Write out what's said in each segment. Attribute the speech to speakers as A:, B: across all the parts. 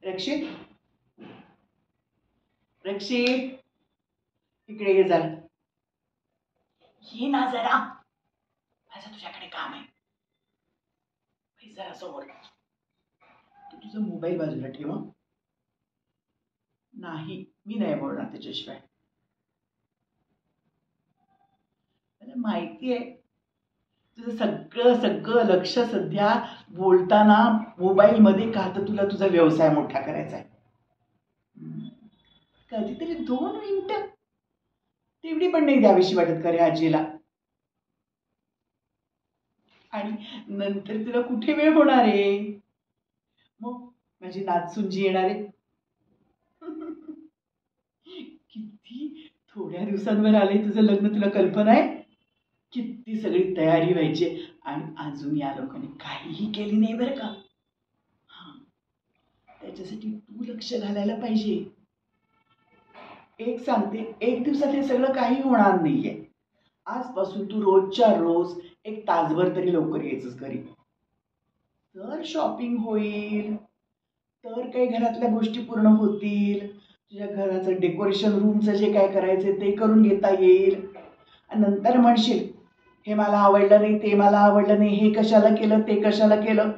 A: रक्षित, रक्षित, इकडे ये जरा. ये ना जरा, माझं तुझ्याकडे काम आहे. जरा समोर. तू तुझा मोबाईल बाजूला ठेव. नाही, मी नाही बोलणार त्याच्याशिवाय. मला माहिती आहे तुझं सगळं सगळं लक्ष सध्या बोलताना मोबाईलमध्ये का, तर तुला तुझा व्यवसाय मोठा करायचा आहे. कधीतरी 2 मिनिटं तेवढी पण नाही द्यावीशी वाटत का रे आजीला? आणि नंतर तुला कुठे वेळ होणार आहे? मग माझी नाचसुंजी येणार आहे. किती थोड्या दिवसांवर आले तुझं लग्न, तुला कल्पना आहे? किती सगळी तयारी व्हायची आणि अजून या लोकांनी काहीही केली नाही बरं का. त्याच्यासाठी तू लक्ष घालायला पाहिजे. एक सांगते, 1 दिवसात हे सगळं काही होणार नाहीये. आजपासून तू रोजच्या रोज 1 तासभर तरी लवकर यायचंच घरी. तर शॉपिंग होईल, तर काही घरातल्या गोष्टी पूर्ण होतील. तुझ्या घराचं डेकोरेशन, रूमचं जे काय करायचं ते करून घेता येईल. आणि नंतर म्हणशील हे मला आवडलं नाही, ते मला आवडलं नाही, हे कशाला केलं, ते कशाला केलं.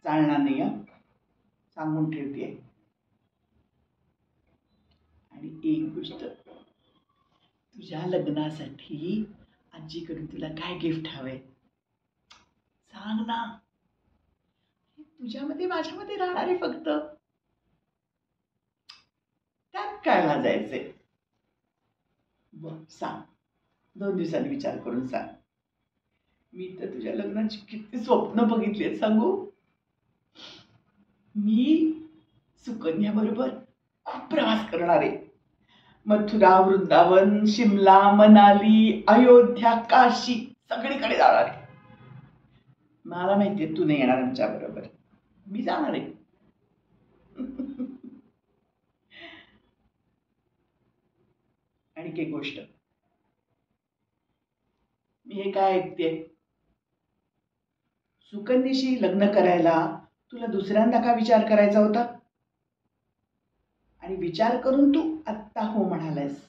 A: चालणार नाही हा, सांगून ठेवते. आणि एक गोष्ट, तुझ्या लग्नासाठी आजीकडून तुला काय गिफ्ट हवंय सांग ना. तुझ्यामध्ये माझ्यामध्ये राहणार आहे फक्त, त्यात काय लाजायचंय. बघ सांग, 2 दिवसांनी विचार करून सांग. मी तर तुझ्या लग्नाची किती स्वप्न बघितली आहेत सांगू. मी सुकन्या बरोबर खूप प्रवास करणार आहे. मथुरा, वृंदावन, शिमला, मनाली, अयोध्या, काशी सगळीकडे जाणार आहे. मला माहितीये तू नाही येणार आमच्या बरोबर, मी जाणार आहे. आणि एक गोष्ट, मी हे काय ऐकते, सुकन्येशी लग्न करायला तुला दुसऱ्यांदा का विचार करायचा होता? आणि विचार करून तू आत्ता हो म्हणालायस,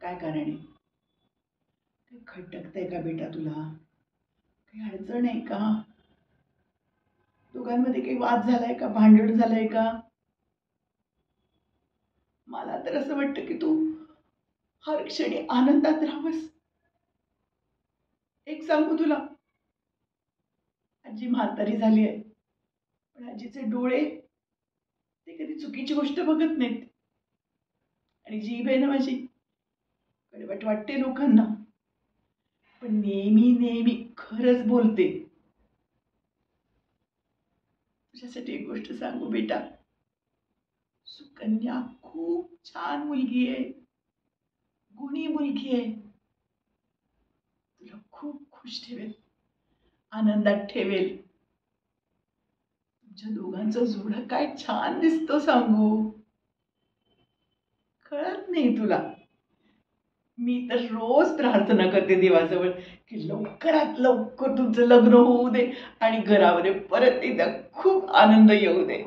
A: काय कारण आहे? काही खटकतंय का बेटा तुला? काही अडचण आहे का? दोघांमध्ये काही वाद झालाय का, भांडण झालंय का? मला तर असं वाटतं की तू हर क्षणी आनंदात राहावंस. एक सांगू तुला, आजी म्हातारी झाली आहे, पण आजीचे डोळे ते कधी चुकीची गोष्ट बघत नाहीत. आणि जीभ आहे ना माझी, कडवट वाटते लोकांना, पण नेहमी नेहमी खरंच बोलते. तुझ्यासाठी एक गोष्ट सांगू बेटा, सुकन्या खूप छान मुलगी आहे, गुणी मुलगी आहे. तुला खूप खुश ठेवेल, आनंदात ठेवेल. तुमच्या दोघांचा जोडा काय छान दिसतो सांगू. कळत नाही तुला. मी तर रोज प्रार्थना करते देवाजवळ की लवकरात लवकर तुमचं लग्न होऊ दे आणि घरामध्ये परत एकदा खूप आनंद येऊ दे.